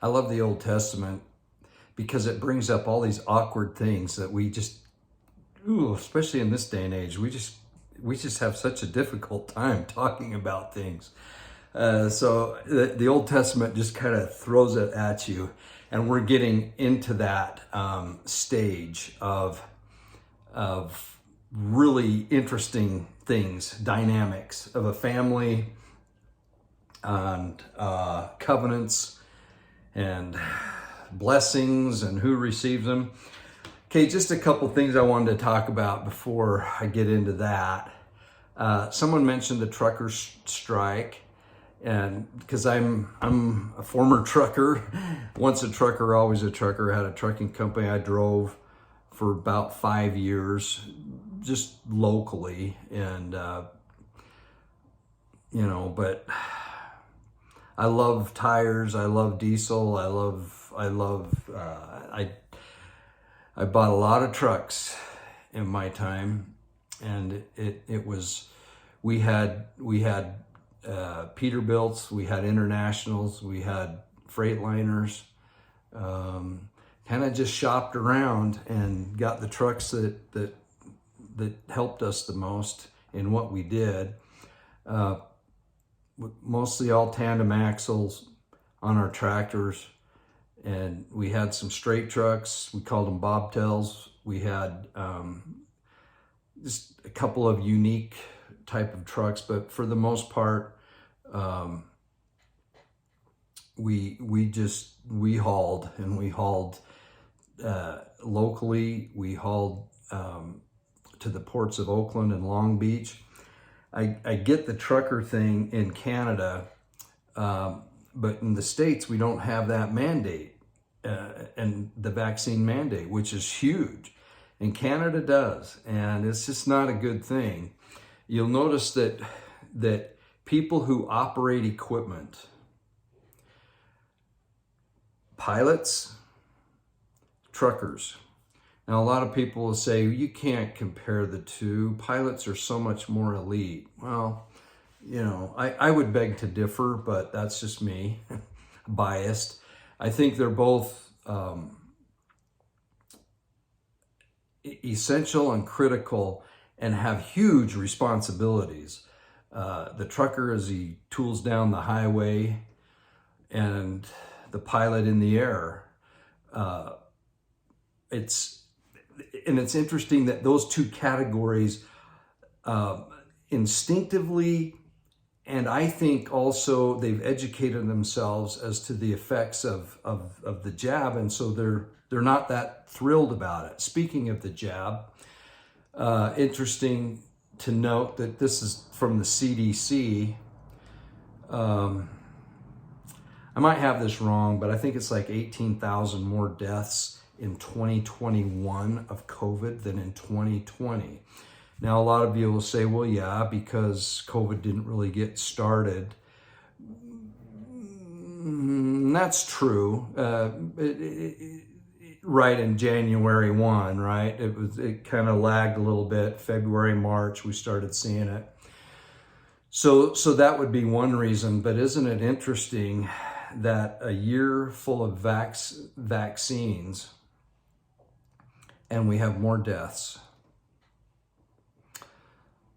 I love the Old Testament because it brings up all these awkward things that we just, especially in this day and age, we just have such a difficult time talking about things. So the Old Testament just kind of throws it at you, and we're getting into that stage of really interesting things, dynamics of a family and covenants and blessings and who receives them. Okay, just a couple things I wanted to talk about before I get into that. Someone mentioned the trucker strike, and because I'm a former trucker, once a trucker, always a trucker. Had a trucking company I drove for about 5 years, just locally, and but I love tires. I love diesel. I bought a lot of trucks in my time, and it was, we had Peterbilts, we had Internationals, we had Freightliners. Kind of just shopped around and got the trucks that helped us the most in what we did. Mostly all tandem axles on our tractors, and we had some straight trucks. We called them bobtails. We had just a couple of unique type of trucks, but for the most part, we hauled, and we hauled locally. We hauled to the ports of Oakland and Long Beach. I get the trucker thing in Canada, but in the States, we don't have that mandate, and the vaccine mandate, which is huge. And Canada does, and it's just not a good thing. You'll notice that people who operate equipment, pilots, truckers. Now, a lot of people will say, you can't compare the two. Pilots are so much more elite. Well, I would beg to differ, but that's just me, biased. I think they're both essential and critical and have huge responsibilities. The trucker, as he tools down the highway, and the pilot in the air. It's interesting that those two categories instinctively, and I think also they've educated themselves as to the effects of the jab, and so they're not that thrilled about it. Speaking of the jab, interesting to note that this is from the CDC. I might have this wrong, but I think it's like 18,000 more deaths in 2021 of COVID than in 2020. Now, a lot of you will say, well, yeah, because COVID didn't really get started. That's true. Right in January 1, right? It kind of lagged a little bit. February, March, we started seeing it. So that would be one reason, but isn't it interesting that a year full of vaccines and we have more deaths?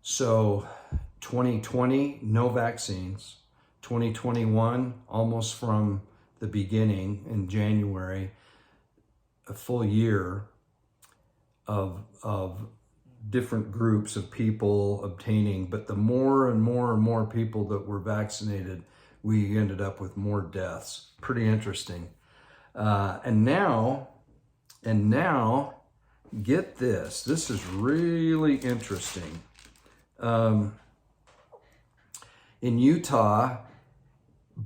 So 2020, no vaccines. 2021, almost from the beginning in January, a full year of different groups of people obtaining, but the more and more and more people that were vaccinated, we ended up with more deaths. Pretty interesting. And now, get this. This is really interesting. In Utah,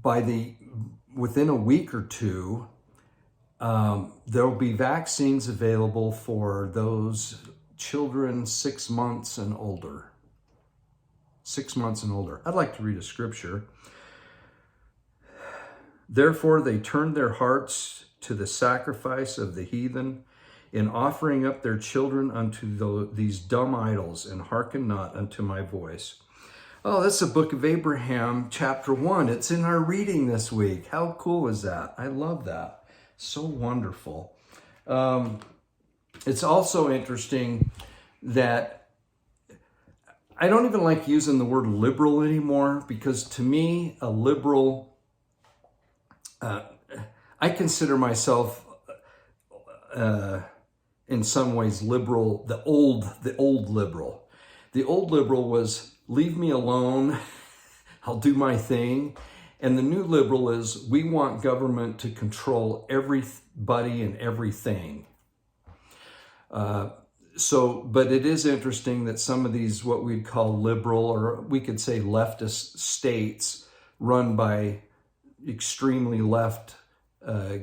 within a week or two, there will be vaccines available for those children 6 months and older. 6 months and older. I'd like to read a scripture. Therefore, they turned their hearts to the sacrifice of the heathen, in offering up their children unto these dumb idols, and hearken not unto my voice. Oh, that's the book of Abraham, chapter 1. It's in our reading this week. How cool is that? I love that. So wonderful. It's also interesting that I don't even like using the word liberal anymore, because to me, a liberal, I consider myself in some ways liberal, the old liberal. The old liberal was leave me alone, I'll do my thing. And the new liberal is we want government to control everybody and everything. But it is interesting that some of these, what we'd call liberal, or we could say leftist states run by extremely left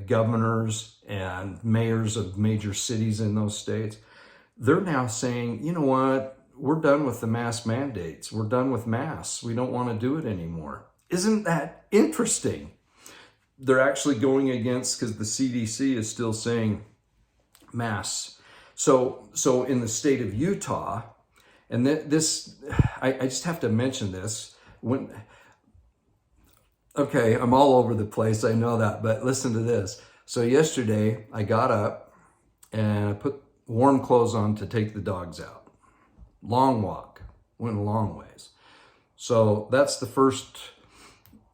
governors and mayors of major cities in those states, they're now saying, you know what, we're done with the mask mandates. We're done with masks. We don't want to do it anymore. Isn't that interesting? They're actually going against, because the CDC is still saying masks. So in the state of Utah, and this, I just have to mention this. Okay, I'm all over the place, I know that, but listen to this. So yesterday, I got up and I put warm clothes on to take the dogs out. Long walk, went a long ways. So that's the first,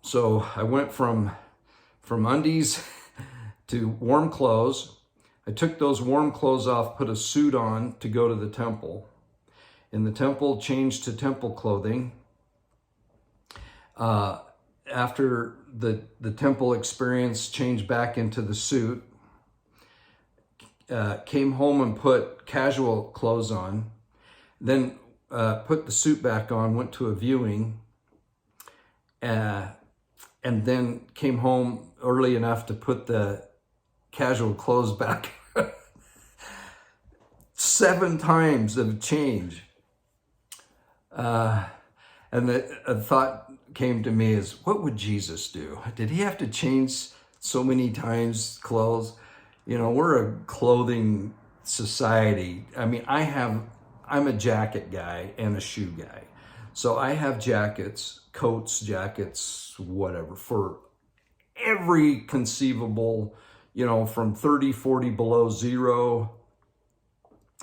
so I went from undies to warm clothes. I took those warm clothes off, put a suit on to go to the temple. In the temple, changed to temple clothing. After the temple experience, changed back into the suit. Came home and put casual clothes on. Then put the suit back on, went to a viewing. And then came home early enough to put the casual clothes back. 7 times of change. And a thought came to me is, what would Jesus do? Did he have to change so many times clothes? You know, we're a clothing society. I mean, I'm a jacket guy and a shoe guy. So I have jackets, coats, jackets, whatever, for every conceivable, you know, from 30, 40 below zero,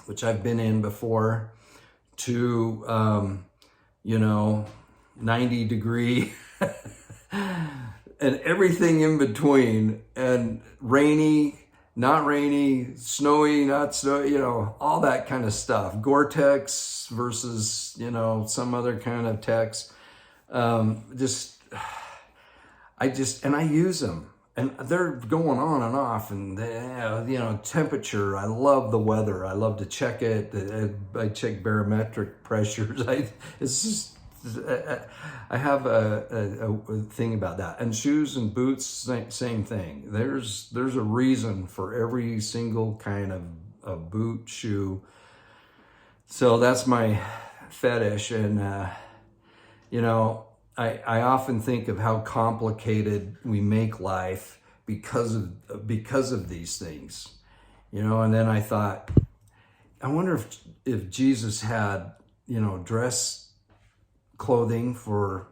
which I've been in before, to, 90 degree and everything in between, and rainy, not rainy, snowy, not snowy, you know, all that kind of stuff. Gore-Tex versus, you know, some other kind of Tex. I use them. And they're going on and off, and temperature. I love the weather. I love to check it. I check barometric pressures. I have a thing about that. And shoes and boots, same thing. There's a reason for every single kind of boot, shoe. So that's my fetish, and I often think of how complicated we make life because of these things, and then I thought, I wonder if Jesus had, dress clothing for,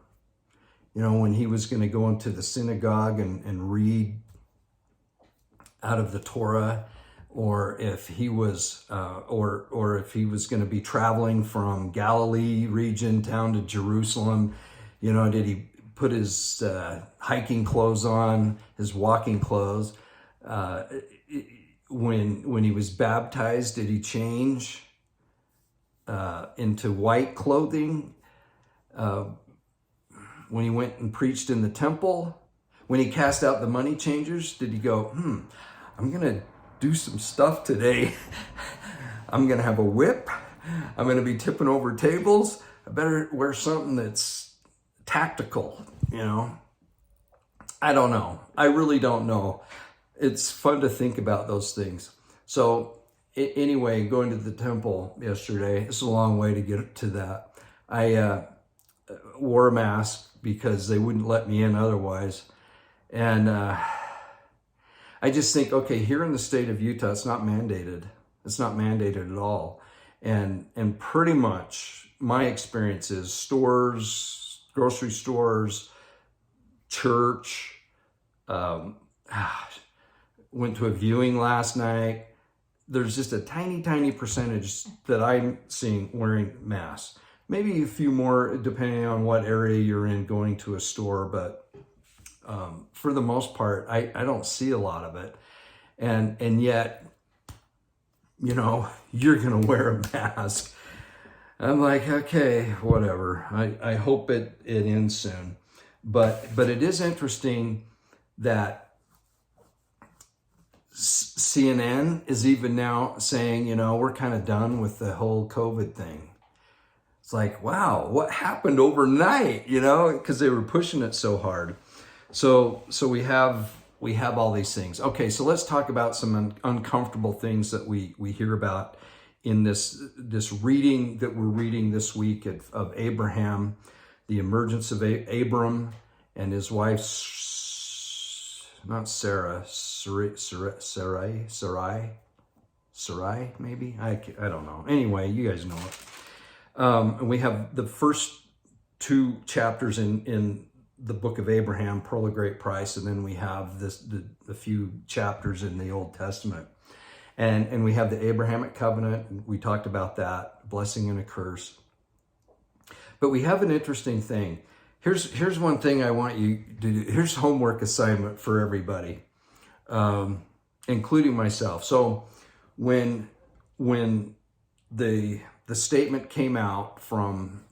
when he was going to go into the synagogue and read out of the Torah, or if he was, or if he was going to be traveling from Galilee region down to Jerusalem. Did he put his hiking clothes on, his walking clothes? When he was baptized, did he change into white clothing? When he went and preached in the temple? When he cast out the money changers, did he go, I'm going to do some stuff today. I'm going to have a whip. I'm going to be tipping over tables. I better wear something that's tactical, I don't know. I really don't know. It's fun to think about those things. So anyway, going to the temple yesterday, it's a long way to get to that. I wore a mask because they wouldn't let me in otherwise. And I just think, okay, here in the state of Utah, it's not mandated. It's not mandated at all. And pretty much my experience is stores, grocery stores, church. Went to a viewing last night. There's just a tiny percentage that I'm seeing wearing masks. Maybe a few more depending on what area you're in going to a store, but for the most part, I don't see a lot of it. And yet, you know, you're gonna wear a mask. I'm like, okay, whatever. I hope it ends soon. But it is interesting that CNN is even now saying, you know, we're kind of done with the whole COVID thing. It's like, wow, what happened overnight, you know, because they were pushing it so hard. So we have all these things. Okay, so let's talk about some uncomfortable things that we hear about in this reading that we're reading this week of Abraham, the emergence of Abram and his wife, not Sarah, Sarai, maybe? I don't know. Anyway, you guys know it. And we have the first 2 chapters in the book of Abraham, Pearl of Great Price, and then we have the few chapters in the Old Testament. And we have the Abrahamic covenant. We talked about that, blessing and a curse. But we have an interesting thing. Here's one thing I want you to do. Here's homework assignment for everybody, including myself. So when the statement came out from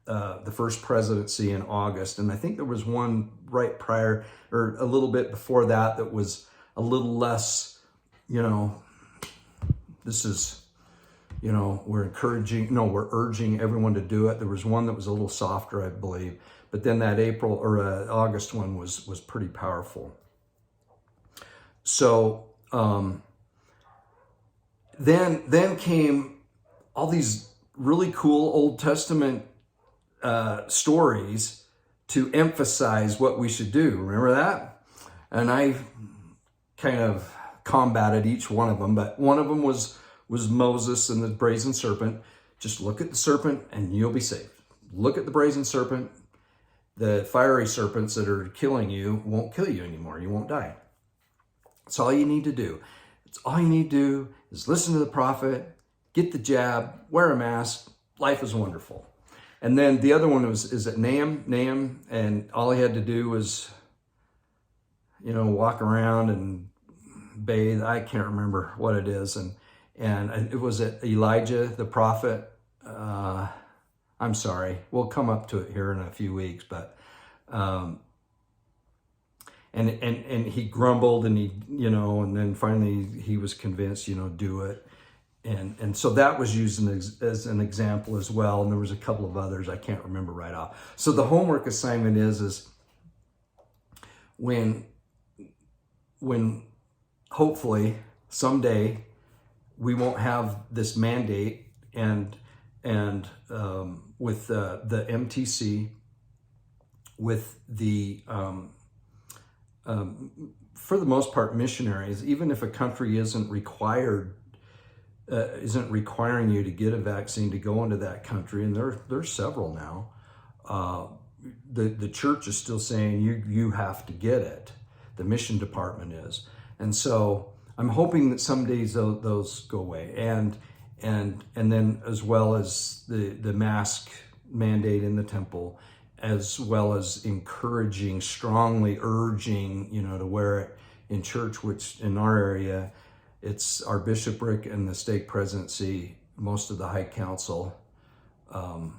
the first presidency in August, and I think there was one right prior or a little bit before that was a little less, you know, this is, you know, we're urging everyone to do it. There was one that was a little softer, I believe. But then that April or August one was pretty powerful. So then came all these really cool Old Testament stories to emphasize what we should do. Remember that? And I kind of combated each one of them, but one of them was Moses and the brazen serpent. Just look at the serpent and you'll be saved. Look at the brazen serpent. The fiery serpents that are killing you won't kill you anymore. You won't die. That's all you need to do. It's all you need to do is listen to the prophet, get the jab, wear a mask. Life is wonderful. And then the other one is at Nahum, and all he had to do was, you know, walk around and bathe. I can't remember what it is. And it was at Elijah, the prophet. I'm sorry, we'll come up to it here in a few weeks, but and he grumbled and he, you know, and then finally he was convinced, you know, do it. And so that was used as an example as well. And there was a couple of others I can't remember right off. So the homework assignment is when hopefully someday we won't have this mandate and with the MTC, with the for the most part missionaries, even if a country isn't requiring you to get a vaccine to go into that country, and there's several now. The church is still saying you have to get it. The mission department is, and so I'm hoping that some days those go away, and then as well as the mask mandate in the temple, as well as strongly urging, you know, to wear it in church, which in our area, it's our bishopric and the stake presidency, most of the high council, and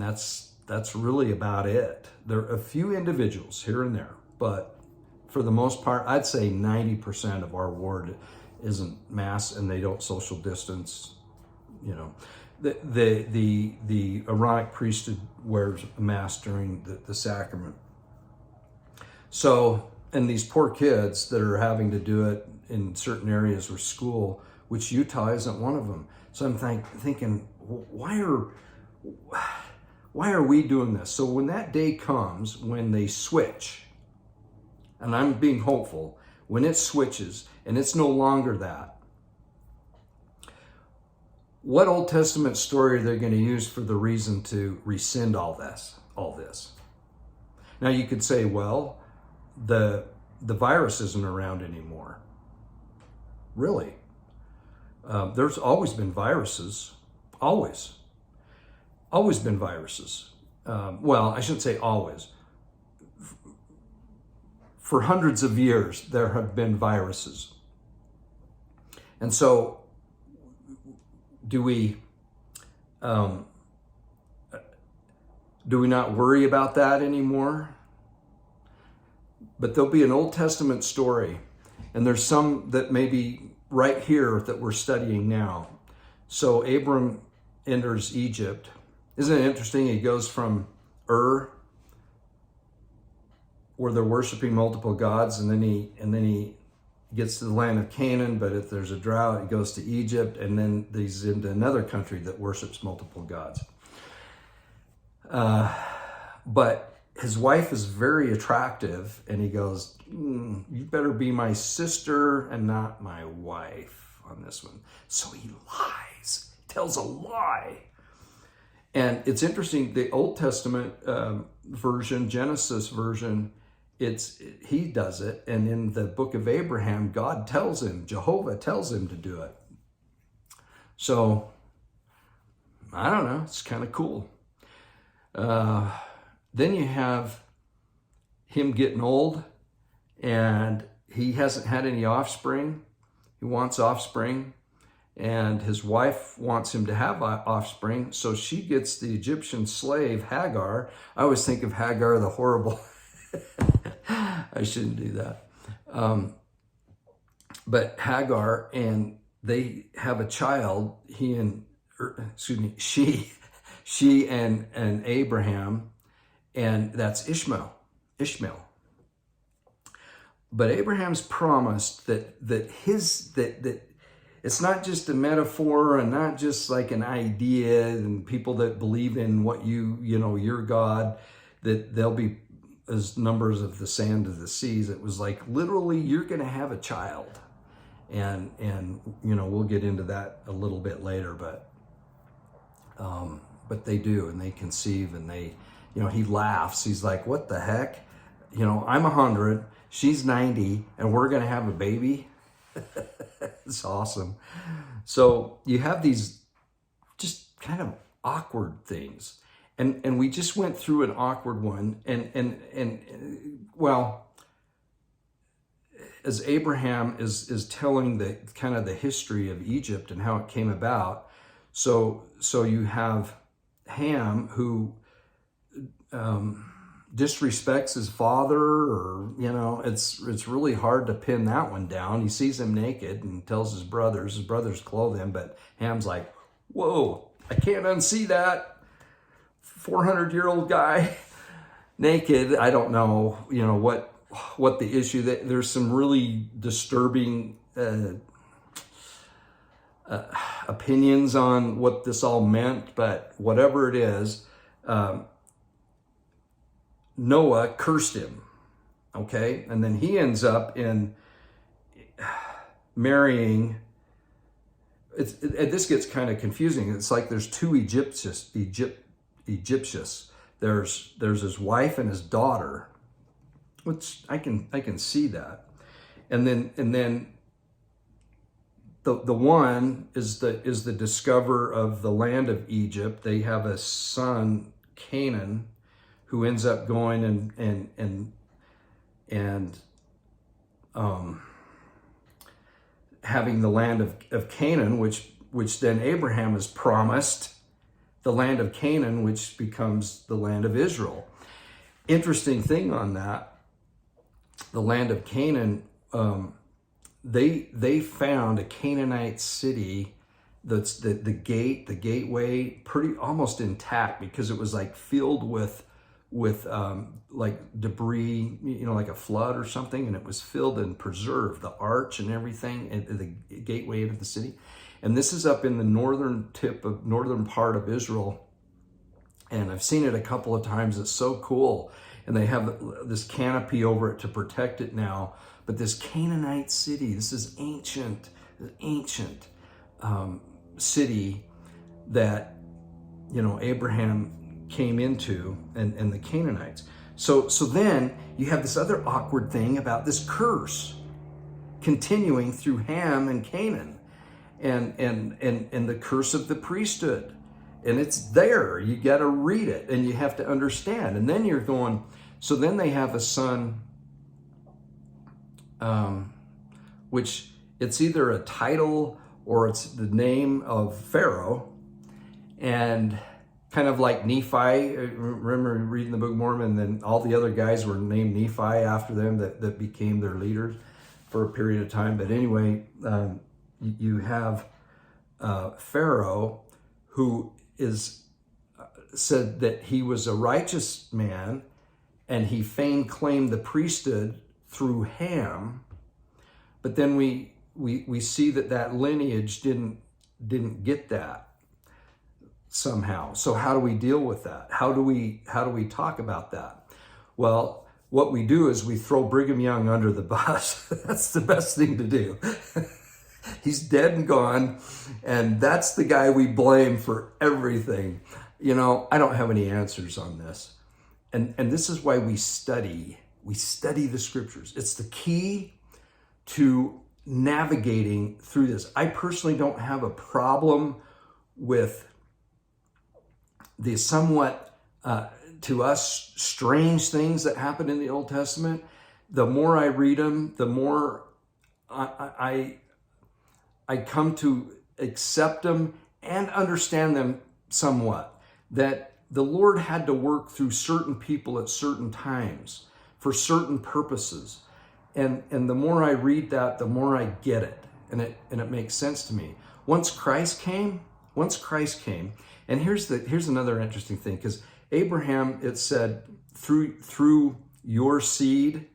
that's really about it. There are a few individuals here and there, but for the most part, I'd say 90% of our ward isn't masked and they don't social distance. You know, the Aaronic priesthood wears a mask during the sacrament. So, and these poor kids that are having to do it in certain areas or school, which Utah isn't one of them. So I'm thinking, why are we doing this? So when that day comes, when they switch, and I'm being hopeful, when it switches and it's no longer that, what Old Testament story are they going to use for the reason to rescind all this? Now you could say, well, the virus isn't around anymore. Really? There's always been viruses. Always been viruses. Well, I shouldn't say always. For hundreds of years, there have been viruses. And so, do we not worry about that anymore? But there'll be an Old Testament story, and there's some that may be right here that we're studying now. So Abram enters Egypt. Isn't it interesting? He goes from Ur, where they're worshiping multiple gods, and then he gets to the land of Canaan, but if there's a drought, he goes to Egypt, and then he's into another country that worships multiple gods. But his wife is very attractive, and he goes, you better be my sister and not my wife on this one. So he lies, tells a lie. And it's interesting, the Old Testament version, Genesis version, he does it, and in the book of Abraham, God tells him, Jehovah tells him to do it. So, I don't know, it's kind of cool. Then you have him getting old, and he hasn't had any offspring. He wants offspring, and his wife wants him to have offspring, so she gets the Egyptian slave, Hagar. I always think of Hagar, the horrible. I shouldn't do that. But Hagar, and they have a child, she and Abraham, and that's Ishmael. But Abraham's promised that it's not just a metaphor and not just like an idea, and people that believe in what your God, that they'll be as numbers of the sand of the seas. It was like, literally, you're going to have a child. And we'll get into that a little bit later, but they do, and they conceive, and he laughs. He's like, what the heck? I'm 100, she's 90, and we're going to have a baby. It's awesome. So you have these just kind of awkward things. And we just went through an awkward one. And well, as Abraham is telling the kind of the history of Egypt and how it came about. So you have Ham, who disrespects his father, or it's really hard to pin that one down. He sees him naked and tells his brothers clothe him, but Ham's like, whoa, I can't unsee that 400-year-old guy naked. I don't know what the issue, that there's some really disturbing opinions on what this all meant, but whatever it is, Noah cursed him, okay? And then he ends up in marrying, this gets kind of confusing. It's like there's two Egyptians. There's his wife and his daughter, which I can see that. And then the one is the discoverer of the land of Egypt. They have a son, Canaan, who ends up going and having the land of Canaan, which then Abraham is promised, the land of Canaan, which becomes the land of Israel. Interesting thing on that, the land of Canaan, they found a Canaanite city that's the gateway, pretty almost intact, because it was like filled with like debris, like a flood or something, and it was filled and preserved, the arch and everything, and the gateway into the city. And this is up in the northern part of Israel, and I've seen it a couple of times. It's so cool, and they have this canopy over it to protect it now. But this Canaanite city, this is ancient city, that, Abraham came into, and the Canaanites. So then you have this other awkward thing about this curse continuing through Ham and Canaan, and the curse of the priesthood. And it's there. You got to read it and you have to understand. And then you're going, so then they have a son, which it's either a title or it's the name of Pharaoh, and kind of like Nephi. Remember reading the Book of Mormon, and then all the other guys were named Nephi after them that became their leaders for a period of time. But anyway, you have Pharaoh, who is said that he was a righteous man, and he fain claimed the priesthood through Ham. But then we see that lineage didn't get that somehow. So how do we deal with that? How do we talk about that? Well, what we do is we throw Brigham Young under the bus. That's the best thing to do. He's dead and gone, and that's the guy we blame for everything. I don't have any answers on this. And this is why we study the scriptures. It's the key to navigating through this. I personally don't have a problem with the somewhat, to us, strange things that happen in the Old Testament. The more I read them, the more I come to accept them and understand them somewhat. That the Lord had to work through certain people at certain times for certain purposes. And the more I read that, the more I get it. And it makes sense to me. Once Christ came, and here's another interesting thing, because Abraham, it said, through your seed,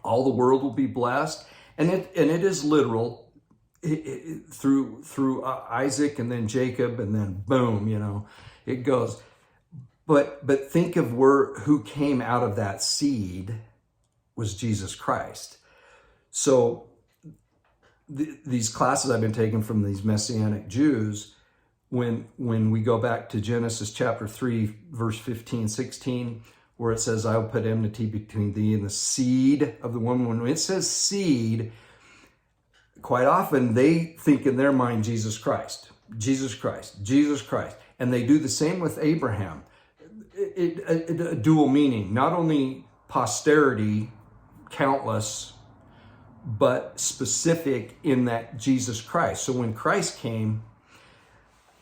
all the world will be blessed. And it is literal. Through Isaac and then Jacob, and then boom, it goes. But think of who came out of that seed was Jesus Christ. So these classes I've been taking from these Messianic Jews, when we go back to Genesis chapter 3, verse 15, 16, where it says, I will put enmity between thee and the seed of the woman. When it says seed, quite often they think in their mind Jesus Christ. And they do the same with Abraham. A dual meaning, not only posterity, countless, but specific in that Jesus Christ. So when Christ came,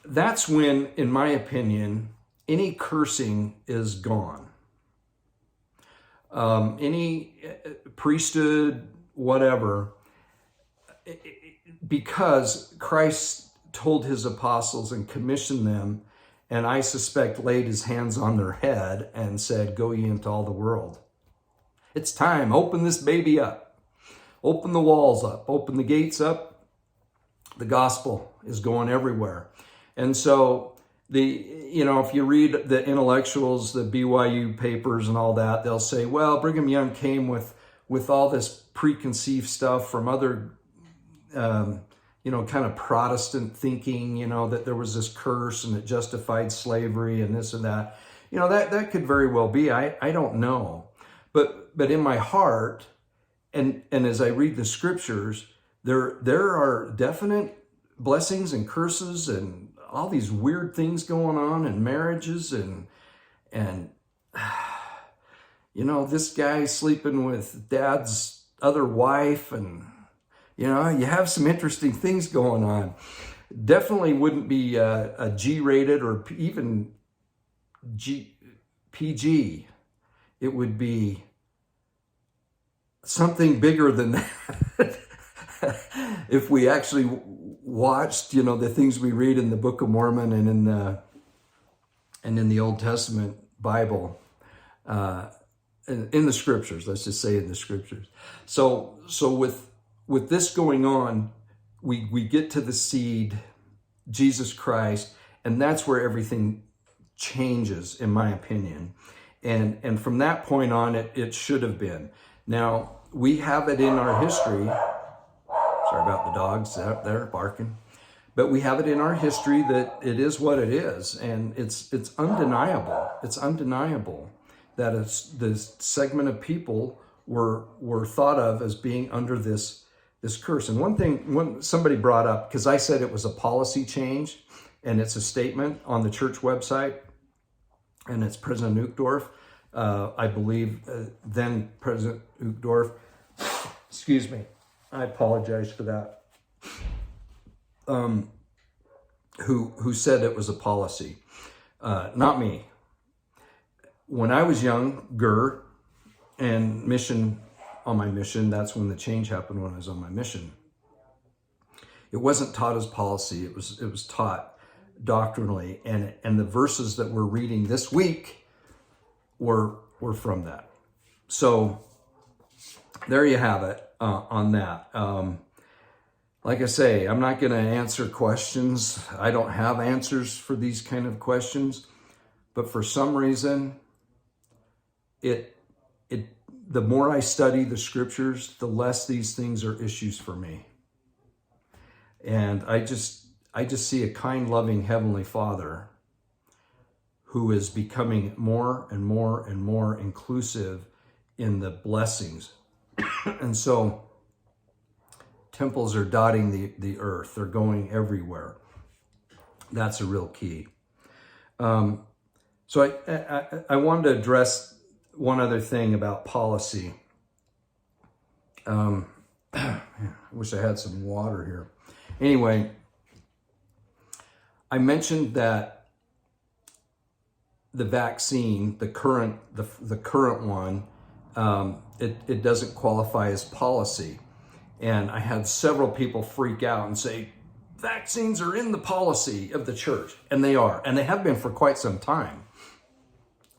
that's when, in my opinion, any cursing is gone. Any priesthood, whatever, because Christ told his apostles and commissioned them, and I suspect laid his hands on their head and said, go ye into all the world. It's time. Open this baby up. Open the walls up. Open the gates up. The gospel is going everywhere. And so if you read the intellectuals, the BYU papers and all that, they'll say, well, Brigham Young came with all this preconceived stuff from other kind of Protestant thinking, that there was this curse and it justified slavery and this and that. That could very well be. I don't know. But in my heart, and as I read the scriptures, there are definite blessings and curses and all these weird things going on in marriages and this guy sleeping with dad's other wife, and you have some interesting things going on. Definitely wouldn't be a G-rated or even PG. It would be something bigger than that. If we actually watched, the things we read in the Book of Mormon and in the Old Testament Bible, in the scriptures, let's just say in the scriptures. So with this going on, we get to the seed, Jesus Christ, and that's where everything changes, in my opinion. And from that point on, it should have been. Now, we have it in our history. Sorry about the dogs out there barking. but we have it in our history that it is what it is, and it's undeniable. It's undeniable that this segment of people were thought of as being under this curse. And one thing, when somebody brought up, because I said it was a policy change, and it's a statement on the church website, and it's President Uchtdorf, I believe, then President Uchtdorf, excuse me, I apologize for that, who said it was a policy. Not me. When I was younger and on my mission, that's when the change happened, when I was on my mission. It wasn't taught as policy, it was taught doctrinally, and the verses that we're reading this week were from that. So there you have it on that. Like I say, I'm not going to answer questions. I don't have answers for these kind of questions, but for some reason, the more I study the scriptures, the less these things are issues for me. And I just see a kind, loving Heavenly Father who is becoming more and more and more inclusive in the blessings. And so temples are dotting the earth. They're going everywhere. That's a real key. So I wanted to address one other thing about policy. I wish I had some water here. Anyway, I mentioned that the vaccine, the current one, it doesn't qualify as policy. And I had several people freak out and say, vaccines are in the policy of the church. And they are, and they have been for quite some time.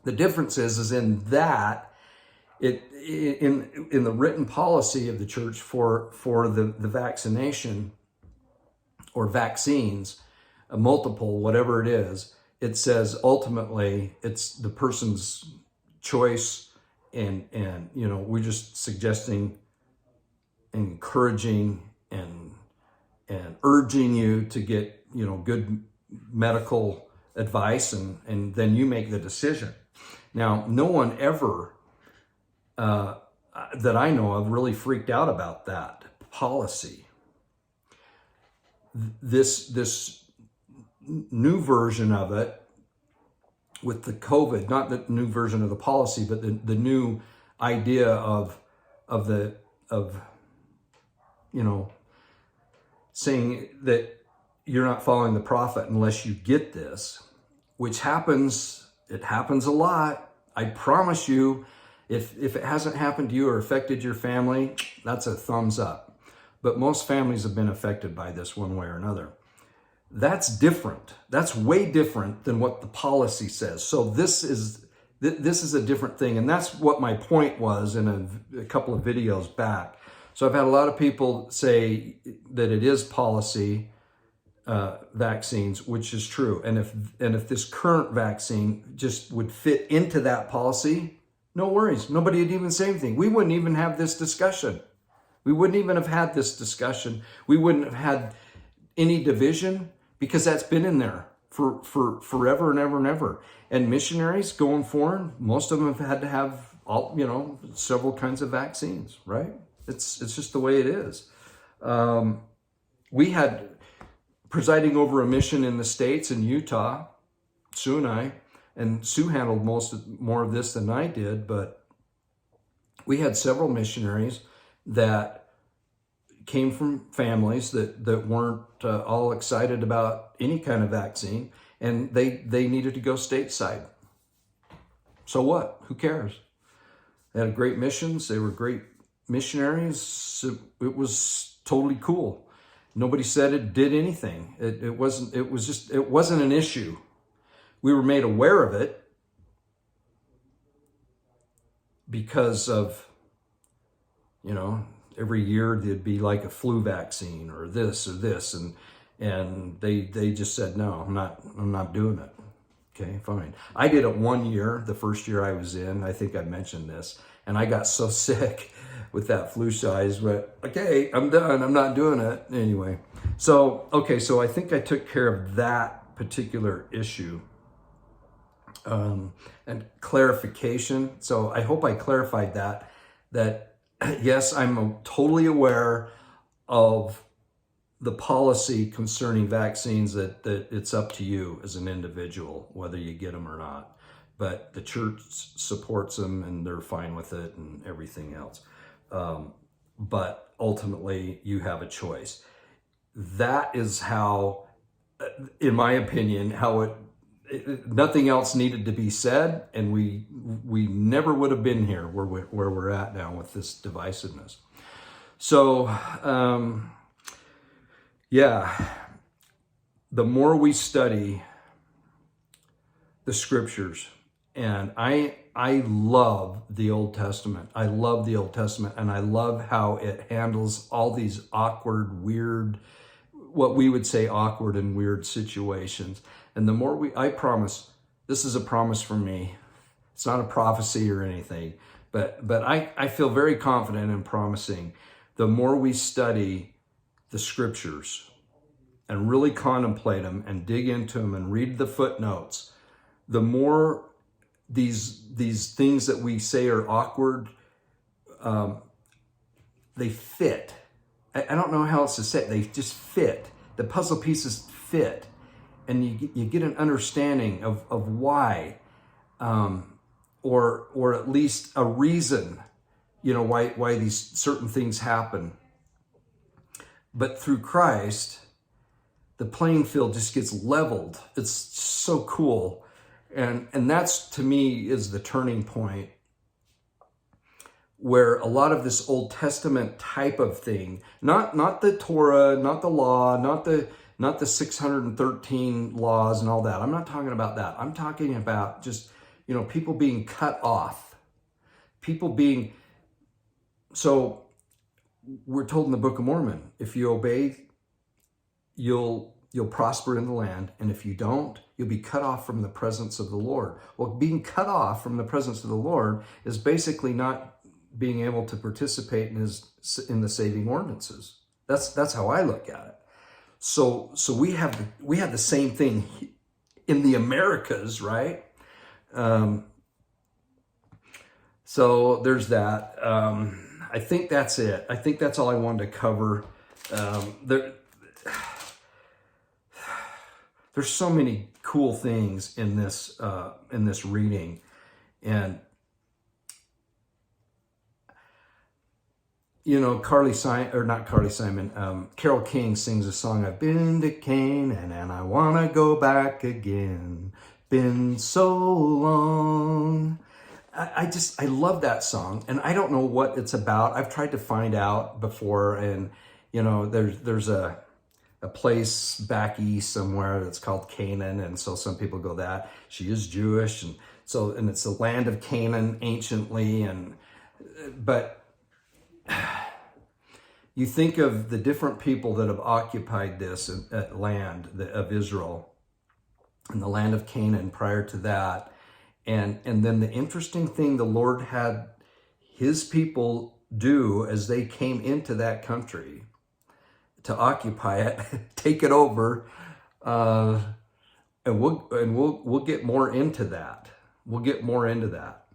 The difference is in that in the written policy of the church for the vaccination or vaccines, multiple, whatever it is, it says ultimately it's the person's choice, and we're just suggesting, encouraging, and urging you to get good medical advice, and then you make the decision. Now, no one ever that I know of really freaked out about that policy. This new version of it with the COVID, not the new version of the policy, but the new idea of saying that you're not following the prophet unless you get this, which happens. It happens a lot. I promise you, if it hasn't happened to you or affected your family, that's a thumbs up. But most families have been affected by this one way or another. That's different. That's way different than what the policy says. So this is a different thing. And that's what my point was in a couple of videos back. So I've had a lot of people say that it is policy, vaccines, which is true. And if this current vaccine just would fit into that policy, no worries. Nobody would even say anything. We wouldn't even have this discussion. We wouldn't even have had this discussion. We wouldn't have had any division, because that's been in there for forever and ever and ever. And missionaries going foreign, most of them have had to have several kinds of vaccines, right? It's just the way it is. We had presiding over a mission in the States, in Utah, Sue and Sue handled more of this than I did, but we had several missionaries that came from families that weren't all excited about any kind of vaccine, and they needed to go stateside. So what? Who cares? They had great missions. They were great missionaries. It was totally cool. Nobody said it did anything. It wasn't an issue. We were made aware of it because of, every year there'd be like a flu vaccine or this, and they just said, no, I'm not doing it. Okay, fine. I did it one year, the first year I was in. I think I mentioned this, and I got so sick. with that flu size, but okay, I'm done. I'm not doing it anyway. So, okay, so I think I took care of that particular issue. And clarification. So I hope I clarified that yes, I'm totally aware of the policy concerning vaccines, that it's up to you as an individual whether you get them or not. But the church supports them and they're fine with it and everything else. But ultimately, you have a choice. That is how, in my opinion, how nothing else needed to be said, and we never would have been here where we're at now with this divisiveness. So, yeah, the more we study the scriptures, and I love the Old Testament. I love the Old Testament, and I love how it handles all these awkward, weird, what we would say awkward and weird situations. And the more I promise, this is a promise from me. It's not a prophecy or anything, but I feel very confident in promising, the more we study the scriptures and really contemplate them and dig into them and read the footnotes, the more these things that we say are awkward, they fit. I don't know how else to say it. They just fit. The puzzle pieces fit. And you get an understanding of why, or at least a reason, why these certain things happen. But through Christ, the playing field just gets leveled. It's so cool. And that's, to me, is the turning point, where a lot of this Old Testament type of thing, not the Torah, not the law, not the 613 laws and all that. I'm not talking about that. I'm talking about just, people being cut off. So we're told in the Book of Mormon, if you obey, you'll prosper in the land. And if you don't, you'll be cut off from the presence of the Lord. Well, being cut off from the presence of the Lord is basically not being able to participate in the saving ordinances. That's how I look at it. So we have the same thing in the Americas, right? So there's that. I think that's it. I think that's all I wanted to cover. There's so many cool things in this reading, and Carol King sings a song, I've been to Canaan and I want to go back again. Been so long. I love that song, and I don't know what it's about. I've tried to find out before, and there's a place back east somewhere that's called Canaan, and so some people go that. She is Jewish, and it's the land of Canaan anciently, but you think of the different people that have occupied this land of Israel and the land of Canaan prior to that. And then the interesting thing the Lord had his people do as they came into that country to occupy it, take it over, and we'll get more into that. We'll get more into that.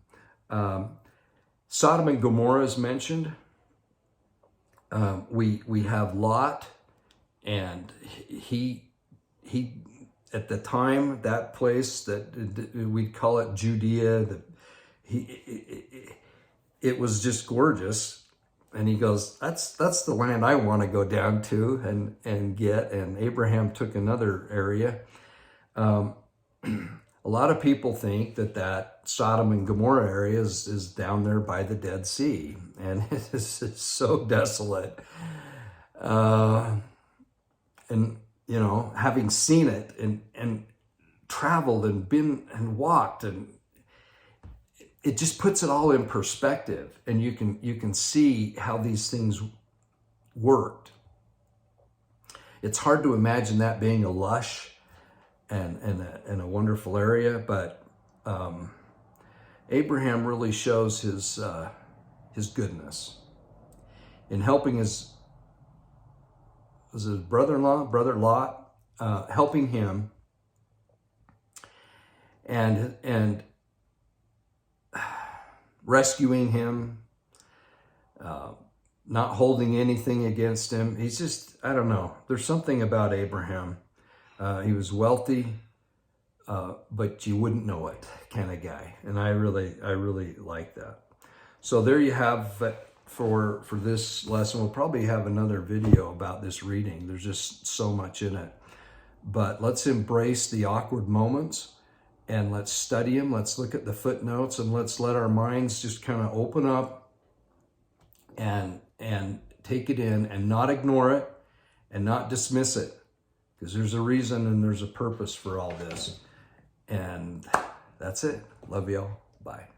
Sodom and Gomorrah is mentioned. We have Lot, and he at the time, that place that we'd call it Judea, it was just gorgeous. And he goes, that's the land I want to go down to and get. And Abraham took another area. A lot of people think that Sodom and Gomorrah area is down there by the Dead Sea, and it is so desolate. And having seen it and traveled and been and walked, and it just puts it all in perspective, and you can see how these things worked. It's hard to imagine that being a lush and a wonderful area, but Abraham really shows his goodness. in helping his brother-in-law, brother Lot, helping him and rescuing him, not holding anything against him. He's just, I don't know. There's something about Abraham. He was wealthy, but you wouldn't know it kind of guy. And I really like that. So there you have it for this lesson. We'll probably have another video about this reading. There's just so much in it. But let's embrace the awkward moments and let's study them. Let's look at the footnotes and let's let our minds just kind of open up and take it in and not ignore it and not dismiss it, because there's a reason and there's a purpose for all this. And that's it. Love y'all. Bye.